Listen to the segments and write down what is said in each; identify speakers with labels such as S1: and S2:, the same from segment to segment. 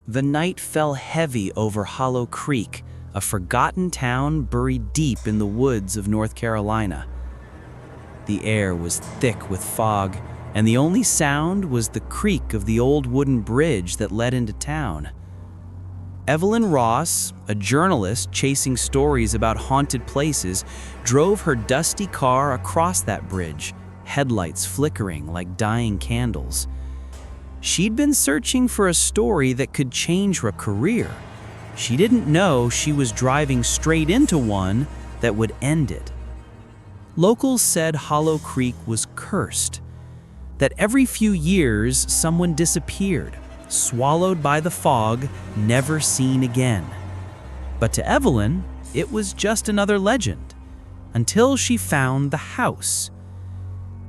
S1: The night fell heavy over Hollow Creek, a forgotten town buried deep in the woods of North Carolina. The air was thick with fog, and the only sound was the creak of the old wooden bridge that led into town. Evelyn Ross, a journalist chasing stories about haunted places, drove her dusty car across that bridge, headlights flickering like dying candles. She'd been searching for a story that could change her career. She didn't know she was driving straight into one that would end it. Locals said Hollow Creek was cursed, that every few years someone disappeared, swallowed by the fog, never seen again. But to Evelyn, it was just another legend, until she found the house.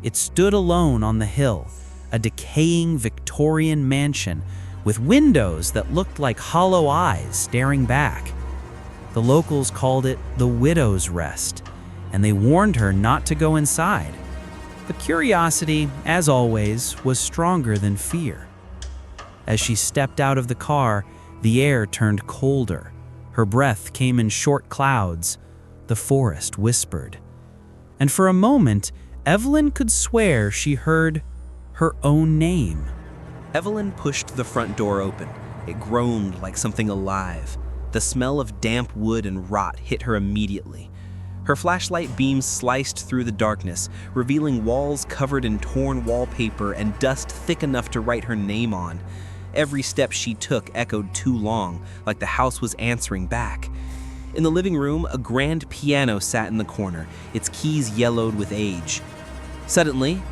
S1: It stood alone on the hill, a decaying Victorian mansion with windows that looked like hollow eyes staring back. The locals called it the Widow's Rest, and they warned her not to go inside. But curiosity, as always, was stronger than fear. As she stepped out of the car, the air turned colder. Her breath came in short clouds. The forest whispered. And for a moment, Evelyn could swear she heard her own name.
S2: Evelyn pushed the front door open. It groaned like something alive. The smell of damp wood and rot hit her immediately. Her flashlight beam sliced through the darkness, revealing walls covered in torn wallpaper and dust thick enough to write her name on. Every step she took echoed too long, like the house was answering back. In the living room, a grand piano sat in the corner, its keys yellowed with age. Suddenly,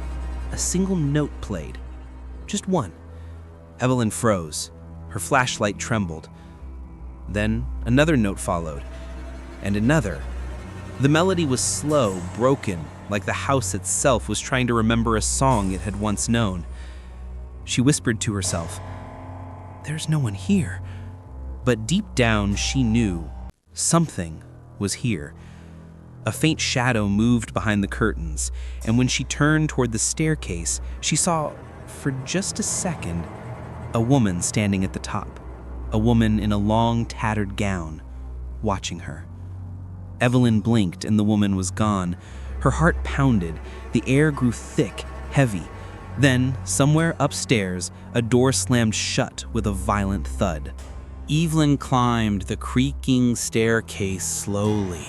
S2: a single note played. Just one. Evelyn froze. Her flashlight trembled. Then another note followed, and another. The melody was slow, broken, like the house itself was trying to remember a song it had once known. She whispered to herself, "There's no one here." But deep down, she knew something was here. A faint shadow moved behind the curtains, and when she turned toward the staircase, she saw, for just a second, a woman standing at the top. A woman in a long, tattered gown, watching her. Evelyn blinked and the woman was gone. Her heart pounded. The air grew thick, heavy. Then, somewhere upstairs, a door slammed shut with a violent thud.
S1: Evelyn climbed the creaking staircase slowly,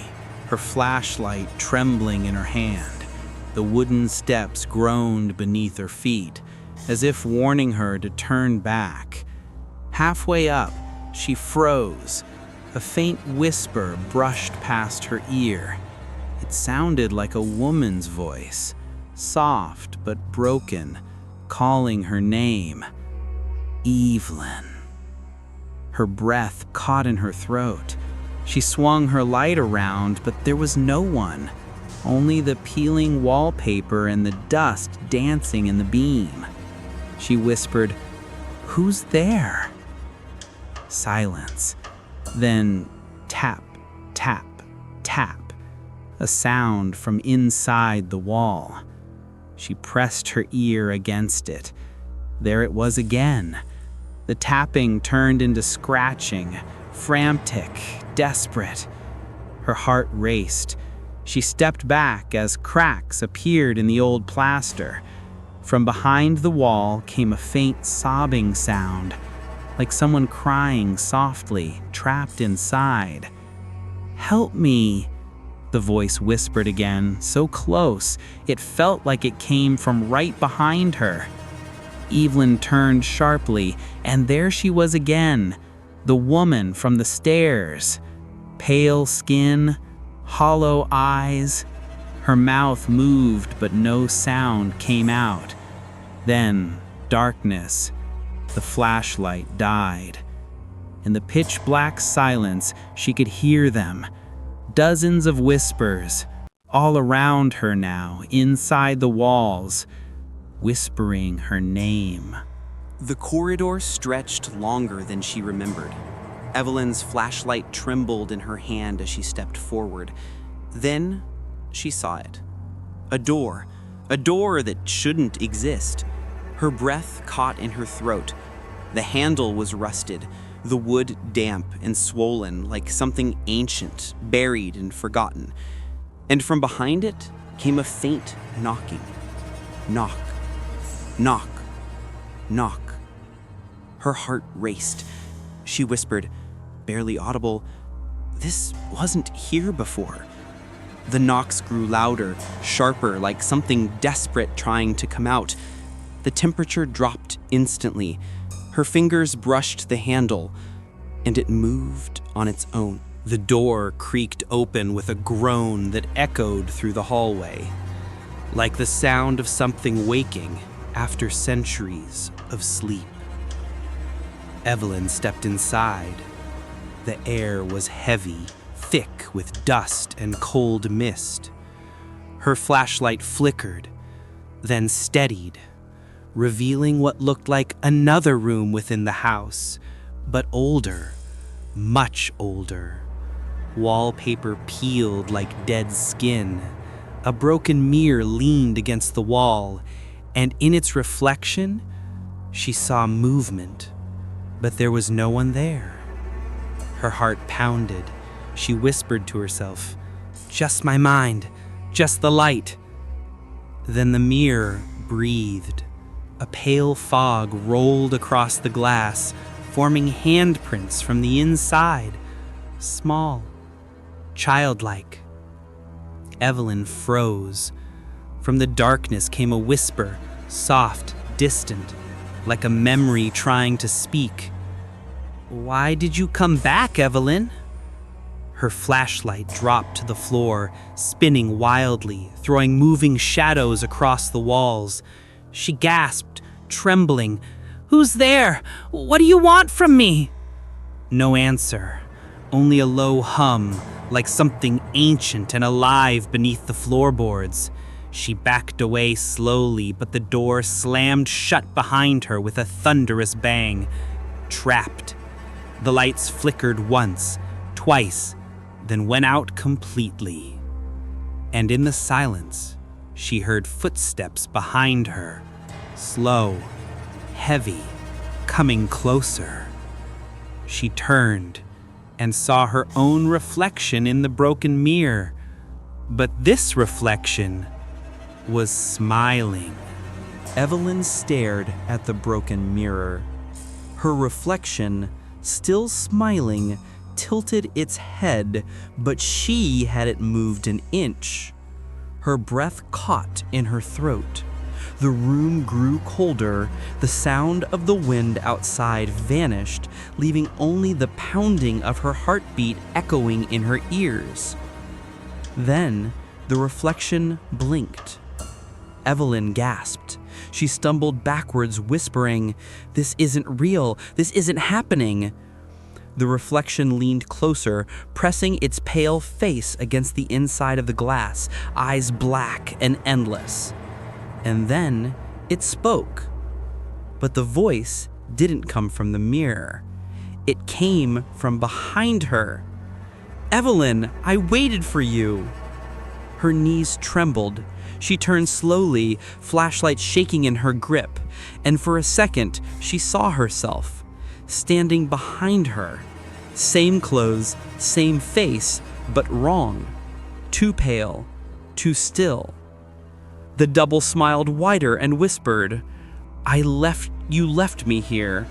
S1: her flashlight trembling in her hand. The wooden steps groaned beneath her feet, as if warning her to turn back. Halfway up, she froze. A faint whisper brushed past her ear. It sounded like a woman's voice, soft but broken, calling her name. Evelyn. Her breath caught in her throat. She swung her light around, but there was no one. Only the peeling wallpaper and the dust dancing in the beam. She whispered, "Who's there?" Silence. Then tap, tap, tap. A sound from inside the wall. She pressed her ear against it. There it was again. The tapping turned into scratching, frantic, desperate. Her heart raced. She stepped back as cracks appeared in the old plaster. From behind the wall came a faint sobbing sound, like someone crying softly, trapped inside. "Help me," the voice whispered again, so close it felt like it came from right behind her. Evelyn turned sharply, and there she was again, the woman from the stairs. Pale skin, hollow eyes. Her mouth moved, but no sound came out. Then, darkness. The flashlight died. In the pitch-black silence, she could hear them. Dozens of whispers, all around her now, inside the walls, whispering her name.
S2: The corridor stretched longer than she remembered. Evelyn's flashlight trembled in her hand as she stepped forward. Then she saw it. A door that shouldn't exist. Her breath caught in her throat. The handle was rusted, the wood damp and swollen like something ancient, buried and forgotten. And from behind it came a faint knocking. Knock, knock, knock. Her heart raced. She whispered, barely audible, "This wasn't here before." The knocks grew louder, sharper, like something desperate trying to come out. The temperature dropped instantly. Her fingers brushed the handle, and it moved on its own. The door creaked open with a groan that echoed through the hallway, like the sound of something waking after centuries of sleep. Evelyn stepped inside. The air was heavy, thick with dust and cold mist. Her flashlight flickered, then steadied, revealing what looked like another room within the house, but older, much older. Wallpaper peeled like dead skin. A broken mirror leaned against the wall, and in its reflection, she saw movement, but there was no one there. Her heart pounded. She whispered to herself, "Just my mind, just the light." Then the mirror breathed. A pale fog rolled across the glass, forming handprints from the inside, small, childlike. Evelyn froze. From the darkness came a whisper, soft, distant, like a memory trying to speak. "Why did you come back, Evelyn?" Her flashlight dropped to the floor, spinning wildly, throwing moving shadows across the walls. She gasped, trembling, "Who's there? What do you want from me?" No answer, only a low hum, like something ancient and alive beneath the floorboards. She backed away slowly, but the door slammed shut behind her with a thunderous bang. Trapped. The lights flickered once, twice, then went out completely. And in the silence, she heard footsteps behind her, slow, heavy, coming closer. She turned and saw her own reflection in the broken mirror, but this reflection was smiling. Evelyn stared at the broken mirror. Her reflection, still smiling, tilted its head, but she had it moved an inch. Her breath caught in her throat. The room grew colder. The sound of the wind outside vanished, leaving only the pounding of her heartbeat echoing in her ears. Then the reflection blinked. Evelyn gasped. She stumbled backwards, whispering, "This isn't real. This isn't happening." The reflection leaned closer, pressing its pale face against the inside of the glass, eyes black and endless. And then it spoke. But the voice didn't come from the mirror. It came from behind her. "Evelyn, I waited for you." Her knees trembled. She turned slowly, flashlight shaking in her grip, and for a second she saw herself, standing behind her. Same clothes, same face, but wrong. Too pale, too still. The double smiled wider and whispered, You left me here,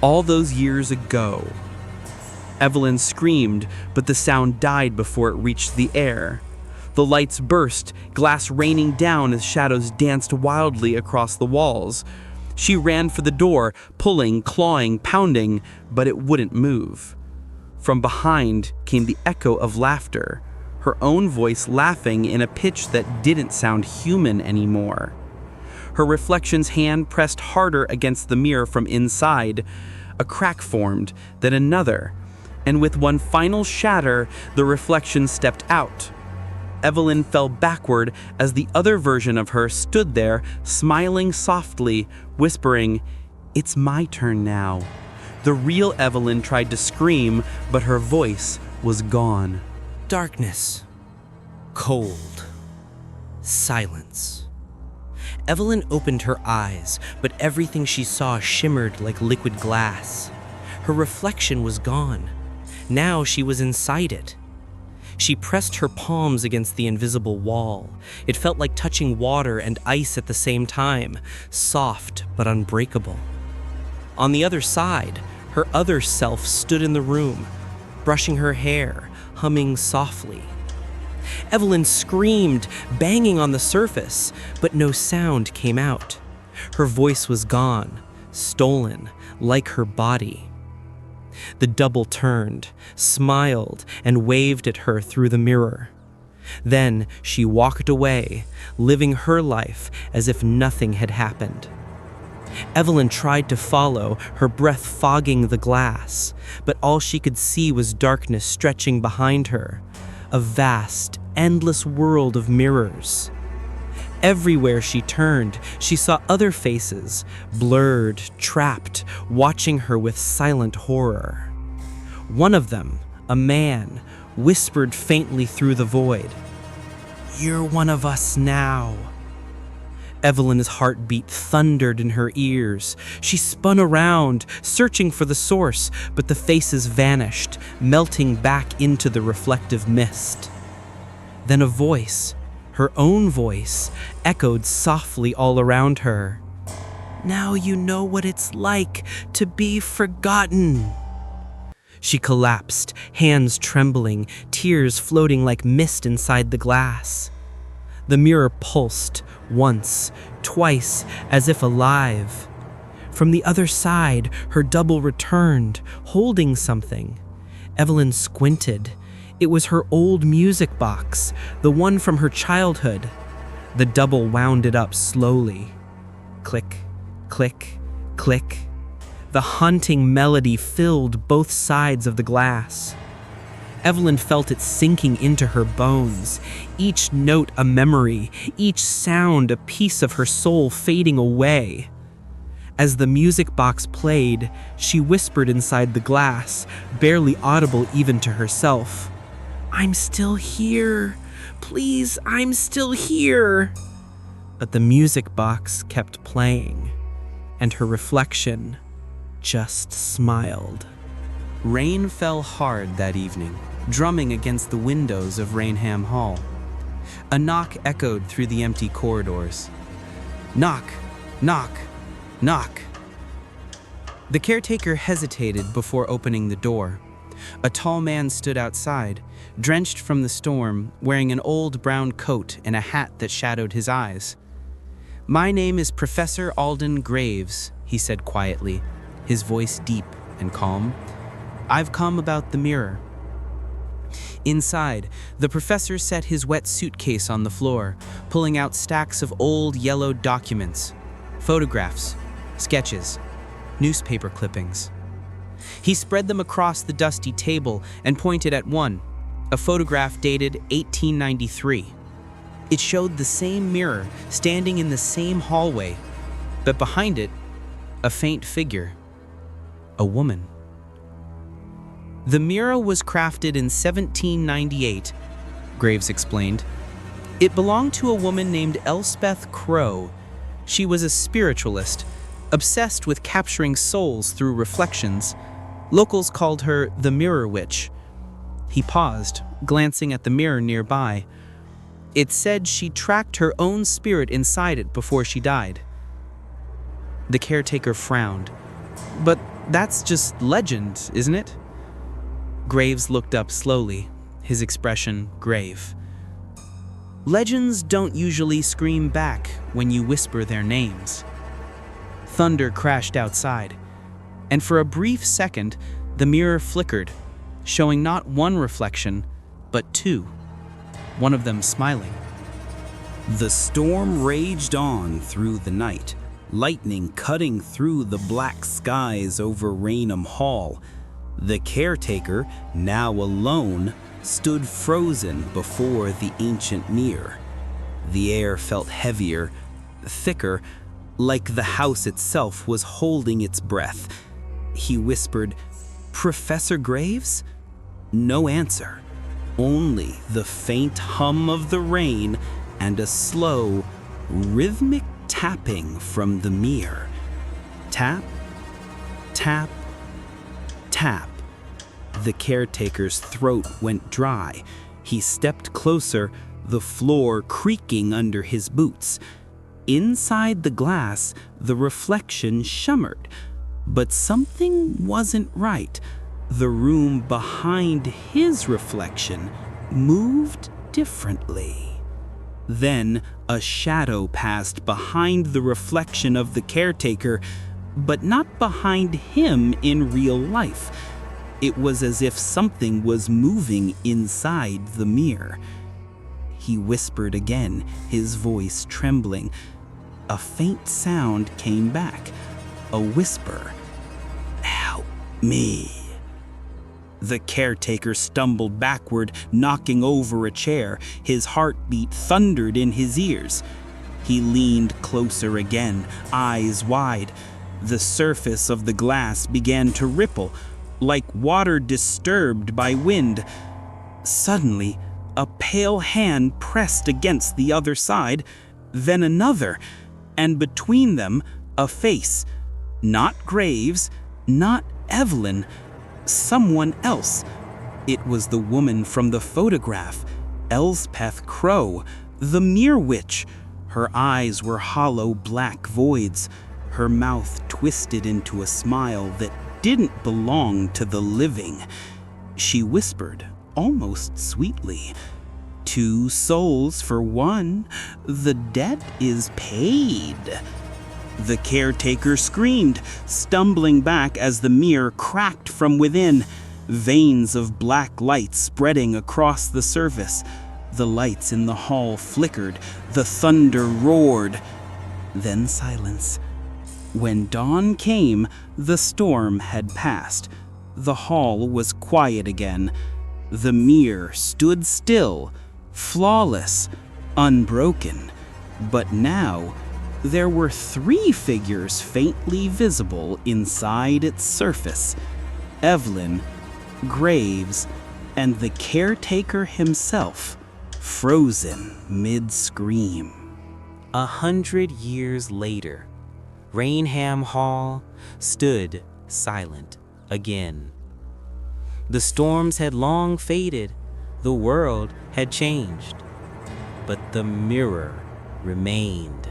S2: all those years ago." Evelyn screamed, but the sound died before it reached the air. The lights burst, glass raining down as shadows danced wildly across the walls. She ran for the door, pulling, clawing, pounding, but it wouldn't move. From behind came the echo of laughter, her own voice laughing in a pitch that didn't sound human anymore. Her reflection's hand pressed harder against the mirror from inside. A crack formed, then another, and with one final shatter, the reflection stepped out. Evelyn fell backward as the other version of her stood there, smiling softly, whispering, "It's my turn now." The real Evelyn tried to scream, but her voice was gone. Darkness. Cold. Silence.
S3: Evelyn opened her eyes, but everything she saw shimmered like liquid glass. Her reflection was gone. Now she was inside it. She pressed her palms against the invisible wall. It felt like touching water and ice at the same time, soft but unbreakable. On the other side, her other self stood in the room, brushing her hair, humming softly. Evelyn screamed, banging on the surface, but no sound came out. Her voice was gone, stolen, like her body. The double turned, smiled, and waved at her through the mirror. Then she walked away, living her life as if nothing had happened. Evelyn tried to follow, her breath fogging the glass, but all she could see was darkness stretching behind her, a vast, endless world of mirrors. Everywhere she turned, she saw other faces, blurred, trapped, watching her with silent horror. One of them, a man, whispered faintly through the void, "You're one of us now." Evelyn's heartbeat thundered in her ears. She spun around, searching for the source, but the faces vanished, melting back into the reflective mist. Then a voice, her own voice, echoed softly all around her. "Now you know what it's like to be forgotten." She collapsed, hands trembling, tears floating like mist inside the glass. The mirror pulsed, once, twice, as if alive. From the other side, her double returned, holding something. Evelyn squinted. It was her old music box, the one from her childhood. The double wound it up slowly. Click, click, click. The haunting melody filled both sides of the glass. Evelyn felt it sinking into her bones, each note a memory, each sound a piece of her soul fading away. As the music box played, she whispered inside the glass, barely audible even to herself, "I'm still here. Please, I'm still here." But the music box kept playing, and her reflection just smiled.
S1: Rain fell hard that evening, drumming against the windows of Rainham Hall. A knock echoed through the empty corridors. Knock, knock, knock. The caretaker hesitated before opening the door. A tall man stood outside, drenched from the storm, wearing an old brown coat and a hat that shadowed his eyes. "My name is Professor Alden Graves," he said quietly, his voice deep and calm. "I've come about the mirror." Inside, the professor set his wet suitcase on the floor, pulling out stacks of old yellowed documents, photographs, sketches, newspaper clippings. He spread them across the dusty table and pointed at one, a photograph dated 1893. It showed the same mirror standing in the same hallway, but behind it, a faint figure, a woman. The mirror was crafted in 1798, Graves explained. It belonged to a woman named Elspeth Crow. She was a spiritualist, obsessed with capturing souls through reflections. Locals called her the Mirror Witch. He paused, glancing at the mirror nearby. It said she tracked her own spirit inside it before she died. The caretaker frowned. "But that's just legend, isn't it?" Graves looked up slowly, his expression grave. "Legends don't usually scream back when you whisper their names." Thunder crashed outside, and for a brief second, the mirror flickered, showing not one reflection, but two, one of them smiling. The storm raged on through the night, lightning cutting through the black skies over Raynham Hall. The caretaker, now alone, stood frozen before the ancient mirror. The air felt heavier, thicker, like the house itself was holding its breath. He whispered, "Professor Graves?" No answer, only the faint hum of the rain and a slow, rhythmic tapping from the mirror. Tap, tap, tap. The caretaker's throat went dry. He stepped closer, the floor creaking under his boots. Inside the glass, the reflection shimmered. But something wasn't right. The room behind his reflection moved differently. Then a shadow passed behind the reflection of the caretaker, but not behind him in real life. It was as if something was moving inside the mirror. He whispered again, his voice trembling. A faint sound came back, a whisper. "Help me." The caretaker stumbled backward, knocking over a chair. His heartbeat thundered in his ears. He leaned closer again, eyes wide. The surface of the glass began to ripple, like water disturbed by wind. Suddenly, a pale hand pressed against the other side, then another, and between them, a face. Not Graves, not Evelyn, someone else. It was the woman from the photograph, Elspeth Crow, the Mere Witch. Her eyes were hollow black voids, her mouth twisted into a smile that didn't belong to the living. She whispered, almost sweetly, "2 souls for 1. The debt is paid." The caretaker screamed, stumbling back as the mirror cracked from within, veins of black light spreading across the surface. The lights in the hall flickered, the thunder roared. Then silence. When dawn came, the storm had passed. The hall was quiet again. The mirror stood still, flawless, unbroken. But now, there were 3 figures faintly visible inside its surface. Evelyn, Graves, and the caretaker himself, frozen mid-scream.
S3: 100 years later, Raynham Hall stood silent again. The storms had long faded, the world had changed, but the mirror remained.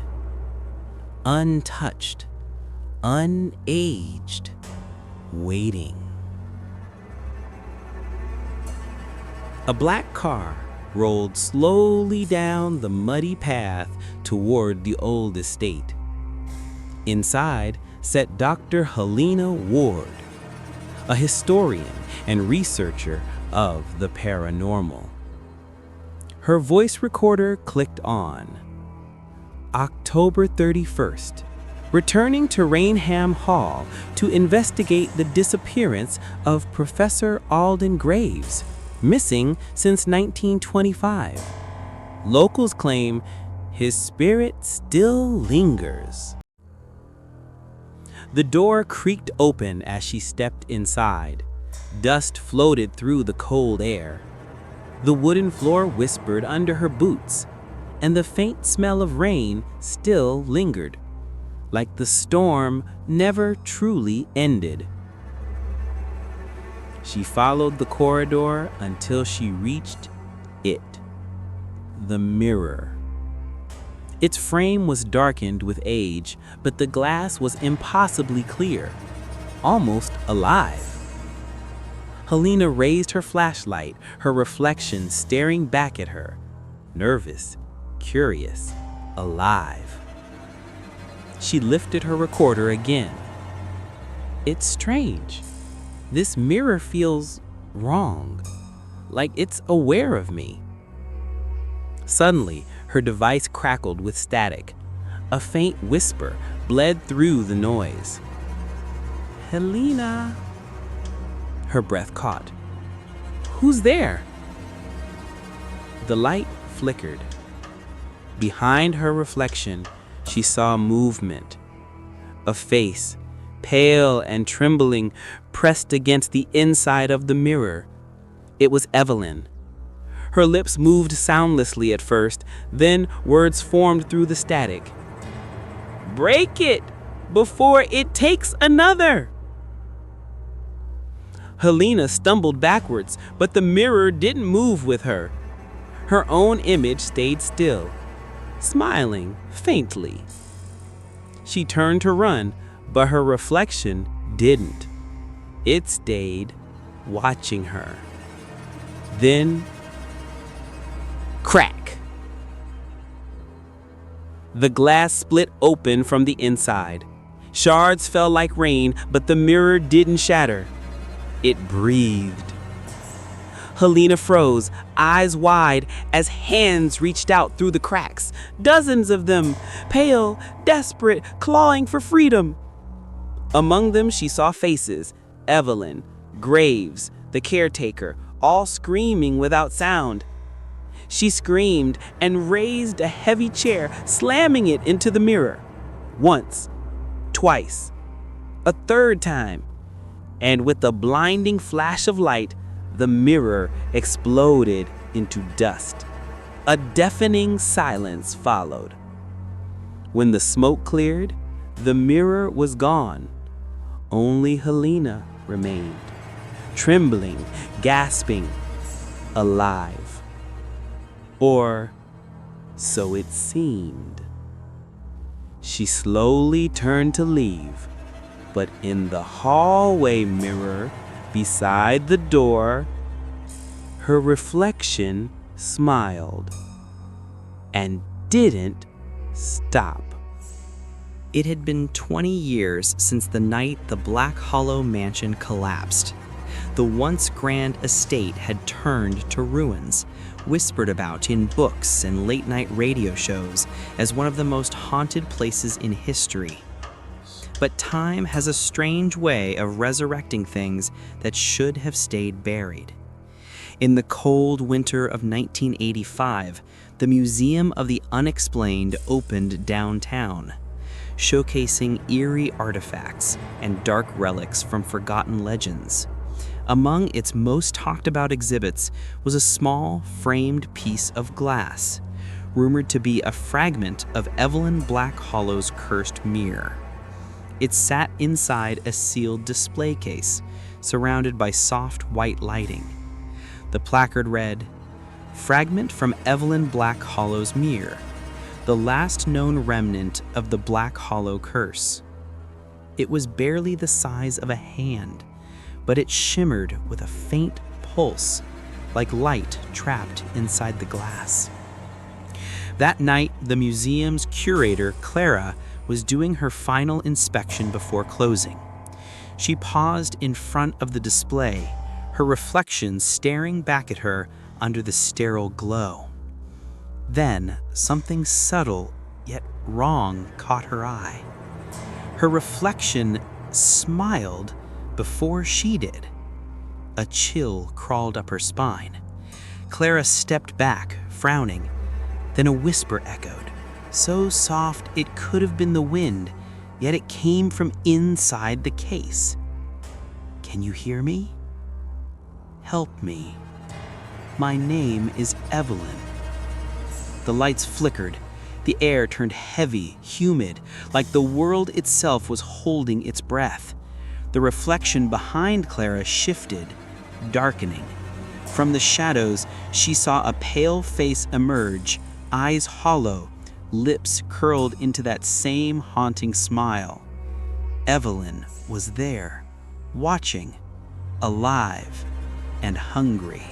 S3: Untouched, unaged, waiting. A black car rolled slowly down the muddy path toward the old estate. Inside sat Dr. Helena Ward, a historian and researcher of the paranormal. Her voice recorder clicked on. October 31st, returning to Raynham Hall to investigate the disappearance of Professor Alden Graves, missing since 1925. Locals claim his spirit still lingers. The door creaked open as she stepped inside. Dust floated through the cold air. The wooden floor whispered under her boots, and the faint smell of rain still lingered, like the storm never truly ended. She followed the corridor until she reached it, the mirror. Its frame was darkened with age, but the glass was impossibly clear, almost alive. Helena raised her flashlight, her reflection staring back at her, nervous, curious, alive. She lifted her recorder again. It's strange. This mirror feels wrong, like it's aware of me. Suddenly, her device crackled with static. A faint whisper bled through the noise. "Helena." Her breath caught. "Who's there?" The light flickered. Behind her reflection, she saw movement. A face, pale and trembling, pressed against the inside of the mirror. It was Evelyn. Her lips moved soundlessly at first, then words formed through the static.
S4: Break it before it takes another. Helena stumbled backwards, but the mirror didn't move with her. Her own image stayed still, smiling faintly. She turned to run, but her reflection didn't. It stayed watching her. Then, crack! The glass split open from the inside. Shards fell like rain, but the mirror didn't shatter. It breathed. Helena froze, eyes wide, as hands reached out through the cracks. Dozens of them, pale, desperate, clawing for freedom. Among them she saw faces: Evelyn, Graves, the caretaker, all screaming without sound. She screamed and raised a heavy chair, slamming it into the mirror. Once, twice, a third time. And with a blinding flash of light, the mirror exploded into dust. A deafening silence followed. When the smoke cleared, the mirror was gone. Only Helena remained, trembling, gasping, alive. Or so it seemed. She slowly turned to leave, but in the hallway mirror beside the door, her reflection smiled and didn't stop.
S3: It had been 20 years since the night the Black Hollow mansion collapsed. The once grand estate had turned to ruins, whispered about in books and late-night radio shows as one of the most haunted places in history. But time has a strange way of resurrecting things that should have stayed buried. In the cold winter of 1985, the Museum of the Unexplained opened downtown, showcasing eerie artifacts and dark relics from forgotten legends. Among its most talked about exhibits was a small, framed piece of glass, rumored to be a fragment of Evelyn Black Hollow's cursed mirror. It sat inside a sealed display case, surrounded by soft white lighting. The placard read, "Fragment from Evelyn Black Hollow's mirror, the last known remnant of the Black Hollow curse." It was barely the size of a hand, but it shimmered with a faint pulse, like light trapped inside the glass. That night, the museum's curator, Clara, was doing her final inspection before closing. She paused in front of the display, her reflection staring back at her under the sterile glow. Then, something subtle yet wrong caught her eye. Her reflection smiled before she did. A chill crawled up her spine. Clara stepped back, frowning. Then a whisper echoed, so soft it could have been the wind, yet it came from inside the case. "Can you hear me? Help me. My name is Evelyn." The lights flickered. The air turned heavy, humid, like the world itself was holding its breath. The reflection behind Clara shifted, darkening. From the shadows, she saw a pale face emerge, eyes hollow, lips curled into that same haunting smile. Evelyn was there, watching, alive and hungry.